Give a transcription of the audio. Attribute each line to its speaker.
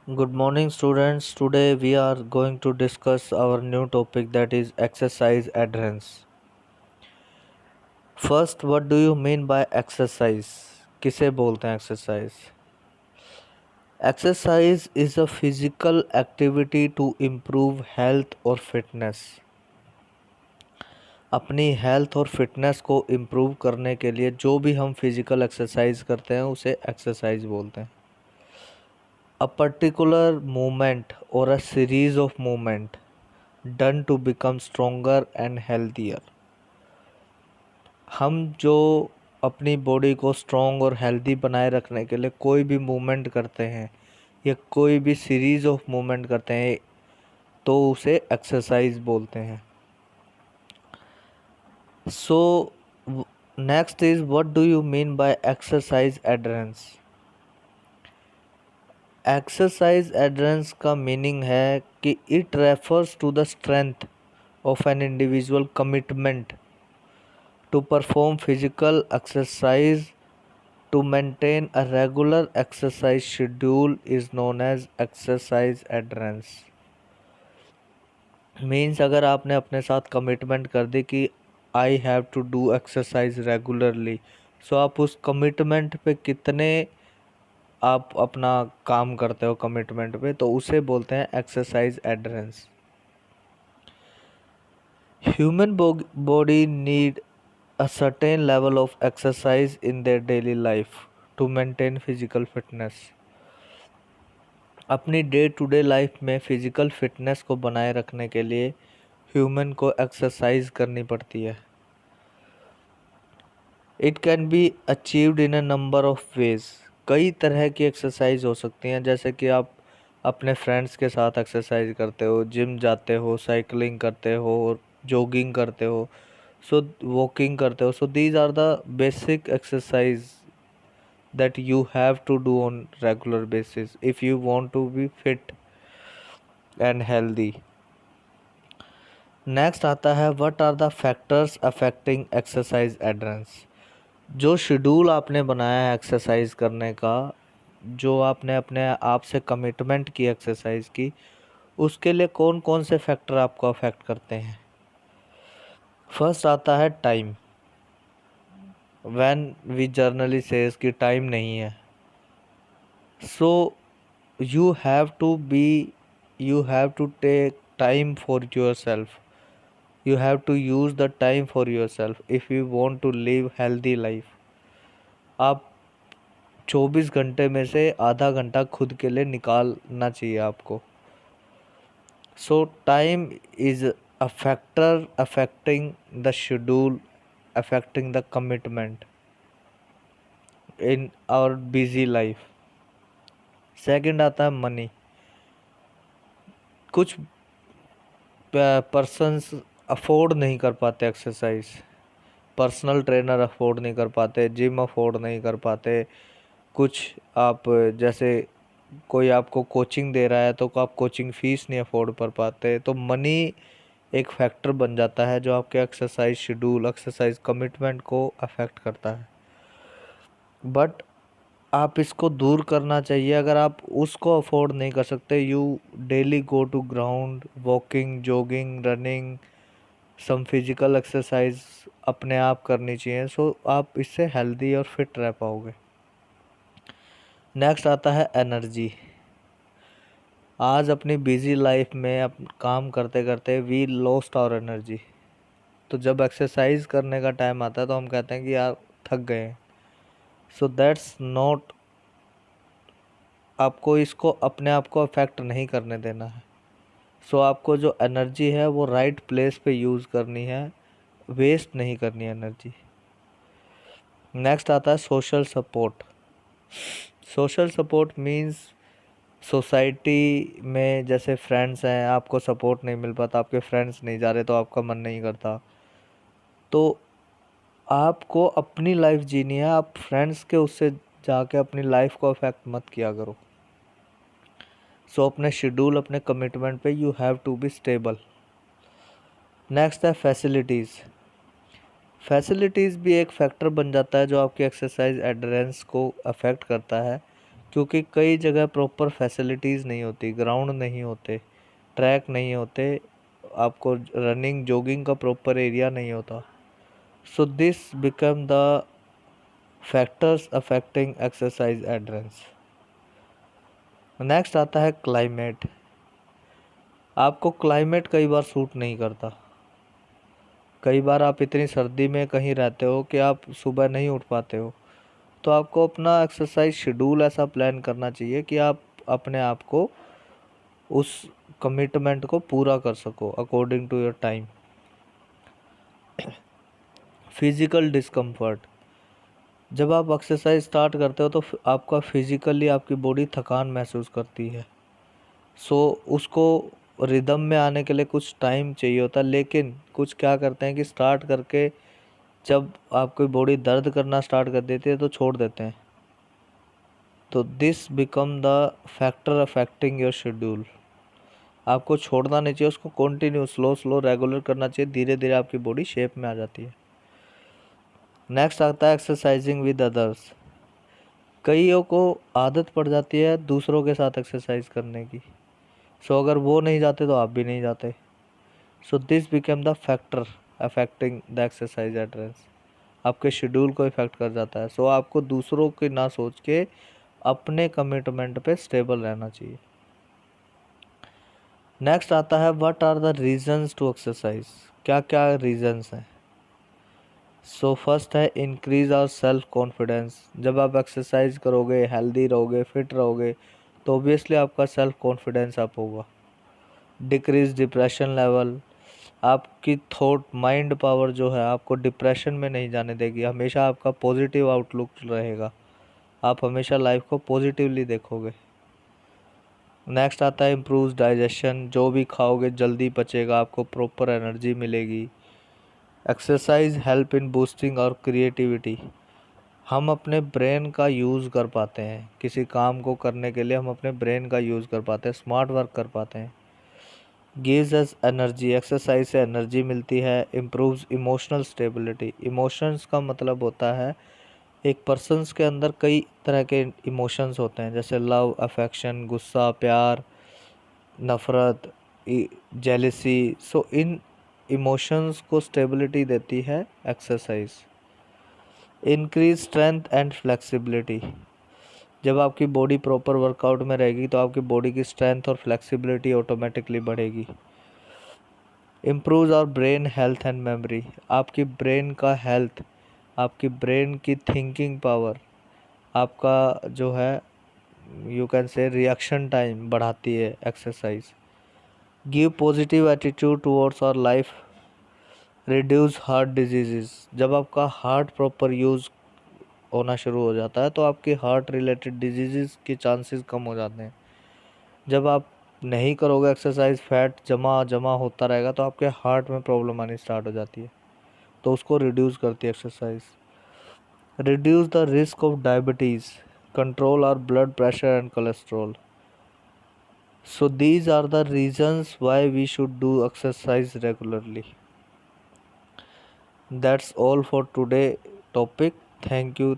Speaker 1: Good morning, students. Today we are going to discuss our new topic, that is exercise adherence. First, what do you mean by exercise? किसे बोलते हैं exercise? Exercise is a physical activity to improve health or fitness. अपनी health और fitness को improve करने के लिए जो भी हम फिजिकल एक्सरसाइज करते हैं उसे एक्सरसाइज बोलते हैं. A particular movement or a series of movement done to become stronger and healthier. हम जो अपनी बॉडी को स्ट्रॉन्ग और हेल्दी बनाए रखने के लिए कोई भी मूवमेंट करते हैं या कोई भी सीरीज ऑफ मूवमेंट करते हैं तो उसे एक्सरसाइज बोलते हैं. So next is, what do you mean by exercise adherence? Exercise adherence का मीनिंग है कि it refers to the strength of an individual commitment to perform physical exercise. To maintain a regular exercise schedule is known as exercise adherence. Means अगर आपने अपने साथ commitment कर दी कि I have to do exercise regularly, so आप उस commitment पे कितने आप अपना काम करते हो कमिटमेंट पे, तो उसे बोलते हैं exercise adherence. Human body need a certain level of exercise in their daily life to maintain physical fitness. अपनी डे टू डे लाइफ में फिजिकल फिटनेस को बनाए रखने के लिए ह्यूमन को एक्सरसाइज करनी पड़ती है. It can be achieved in a number of ways. कई तरह की एक्सरसाइज हो सकती हैं, जैसे कि आप अपने फ्रेंड्स के साथ एक्सरसाइज करते हो, जिम जाते हो, साइकिलिंग करते हो, जॉगिंग करते हो, so walking करते हो. So these are the basic exercise that you have to do on regular basis if you want to be fit and healthy. Next आता है, what are the factors affecting exercise adherence? जो schedule आपने बनाया है exercise करने का, जो आपने अपने आप से कमिटमेंट की एक्सरसाइज की, उसके लिए कौन कौन से फैक्टर आपको अफेक्ट करते हैं? फर्स्ट आता है time. When we generally says कि टाइम नहीं है, सो you have to be you have to take time for yourself. You have to use the time for yourself if you want to live healthy life. आप 24 घंटे में से आधा घंटा खुद के लिए निकालना चाहिए आपको. So time is a factor affecting the schedule, affecting the commitment in our busy life. Second आता है मनी. कुछ पर्सन्स अफोर्ड नहीं कर पाते एक्सरसाइज, पर्सनल ट्रेनर अफोर्ड नहीं कर पाते, जिम अफोर्ड नहीं कर पाते. कुछ आप जैसे कोई आपको कोचिंग दे रहा है तो आप कोचिंग फ़ीस नहीं अफोर्ड कर पाते. तो मनी एक फैक्टर बन जाता है जो आपके एक्सरसाइज शेड्यूल, एक्सरसाइज कमिटमेंट को अफेक्ट करता है. बट आप इसको दूर करना चाहिए. अगर आप उसको अफोर्ड नहीं कर सकते, you daily go to ground, walking, jogging, running, some physical exercise अपने आप करनी चाहिए. सो आप इससे हेल्दी और फिट रह पाओगे. नेक्स्ट आता है एनर्जी. आज अपनी बिजी लाइफ में काम करते करते वी लॉस्ट आवर एनर्जी. तो जब एक्सरसाइज करने का टाइम आता है तो हम कहते हैं कि यार थक गए हैं. सो दैट्स नॉट, आपको इसको अपने आप को अफेक्ट नहीं करने देना है. सो आपको जो एनर्जी है वो राइट प्लेस पे यूज़ करनी है, वेस्ट नहीं करनी एनर्जी. नेक्स्ट आता है social support. Social support means society में जैसे फ्रेंड्स हैं, आपको सपोर्ट नहीं मिल पाता, आपके फ्रेंड्स नहीं जा रहे तो आपका मन नहीं करता. तो आपको अपनी लाइफ जीनी है, आप फ्रेंड्स के उससे जाके अपनी लाइफ को अफेक्ट मत किया करो. सो अपने शेड्यूल, अपने कमिटमेंट पे you have to be stable. Next है फैसिलिटीज़. फैसिलिटीज़ भी एक फैक्टर बन जाता है जो आपकी एक्सरसाइज एडरेंस को अफेक्ट करता है. क्योंकि कई जगह प्रॉपर फैसिलिटीज़ नहीं होती, ग्राउंड नहीं होते, ट्रैक नहीं होते, आपको रनिंग जॉगिंग का प्रॉपर एरिया नहीं होता। So this become the factors affecting exercise adherence. Next आता है क्लाइमेट। आपको क्लाइमेट कई बार सूट नहीं करता। कई बार आप इतनी सर्दी में कहीं रहते हो कि आप सुबह नहीं उठ पाते हो, तो आपको अपना एक्सरसाइज शेड्यूल ऐसा प्लान करना चाहिए कि आप अपने आप को उस कमिटमेंट को पूरा कर सको according to your time. Physical discomfort. जब आप एक्सरसाइज स्टार्ट करते हो तो आपका फिजिकली आपकी बॉडी थकान महसूस करती है। सो उसको रिदम में आने के लिए कुछ टाइम चाहिए होता है, लेकिन कुछ क्या करते हैं कि स्टार्ट करके जब आपकी बॉडी दर्द करना स्टार्ट कर देती है तो छोड़ देते हैं। तो this become the factor affecting your schedule. आपको छोड़ना नहीं चाहिए, उसको कंटिन्यू स्लो स्लो रेगुलर करना चाहिए, धीरे धीरे आपकी बॉडी शेप में आ जाती है। नेक्स्ट आता है एक्सरसाइजिंग विद अदर्स। कईयों को आदत पड़ जाती है दूसरों के साथ एक्सरसाइज करने की। सो अगर वो नहीं जाते तो आप भी नहीं जाते। सो this become the factor affecting the exercise address. आपके शेड्यूल को इफेक्ट कर जाता है। सो आपको दूसरों की ना सोच के अपने कमिटमेंट पे स्टेबल रहना चाहिए। नेक्स्ट आता है what are the reasons to exercise. क्या क्या रीजंस हैं। सो फर्स्ट है इंक्रीज आवर सेल्फ कॉन्फिडेंस। जब आप एक्सरसाइज करोगे, हेल्दी रहोगे, फिट रहोगे, तो ऑब्वियसली आपका सेल्फ कॉन्फिडेंस अप होगा। Decrease depression level. आपकी थॉट माइंड पावर जो है आपको डिप्रेशन में नहीं जाने देगी, हमेशा आपका पॉजिटिव आउटलुक रहेगा, आप हमेशा लाइफ को पॉजिटिवली देखोगे। नेक्स्ट आता है इम्प्रूव डाइजेशन। जो भी खाओगे जल्दी पचेगा, आपको प्रॉपर एनर्जी मिलेगी। एक्सरसाइज हेल्प इन बूस्टिंग और क्रिएटिविटी। हम अपने ब्रेन का यूज़ कर पाते हैं, किसी काम को करने के लिए हम अपने ब्रेन का यूज़ कर पाते हैं, स्मार्ट वर्क कर पाते हैं। Gives us energy. एक्सरसाइज से एनर्जी मिलती है। Improves emotional stability. इमोशंस का मतलब होता है एक पर्सन्स के अंदर कई तरह के इमोशंस होते हैं, जैसे लव, अफेक्शन, गुस्सा, प्यार, नफ़रत, जेलिसी। सो इन इमोशंस को स्टेबिलिटी देती है exercise. Increase strength and flexibility. जब आपकी बॉडी प्रॉपर वर्कआउट में रहेगी तो आपकी बॉडी की स्ट्रेंथ और फ्लेक्सिबिलिटी ऑटोमेटिकली बढ़ेगी। Improve our brain health and memory. आपकी ब्रेन का हेल्थ, आपकी ब्रेन की थिंकिंग पावर, आपका जो है you can say reaction time बढ़ाती है exercise. Give positive attitude towards our life. Reduce heart disease. जब आपका हार्ट प्रॉपर यूज़ होना शुरू हो जाता है तो आपके हार्ट रिलेटेड डिजीज़ के चांसेस कम हो जाते हैं। जब आप नहीं करोगे एक्सरसाइज, फैट जमा जमा होता रहेगा तो आपके हार्ट में प्रॉब्लम आनी स्टार्ट हो जाती है, तो उसको रिड्यूस करती है exercise. Reduce the risk of diabetes. Control our blood pressure and cholesterol. So these are the reasons why we should do exercise regularly. That's all for today topic. Thank you.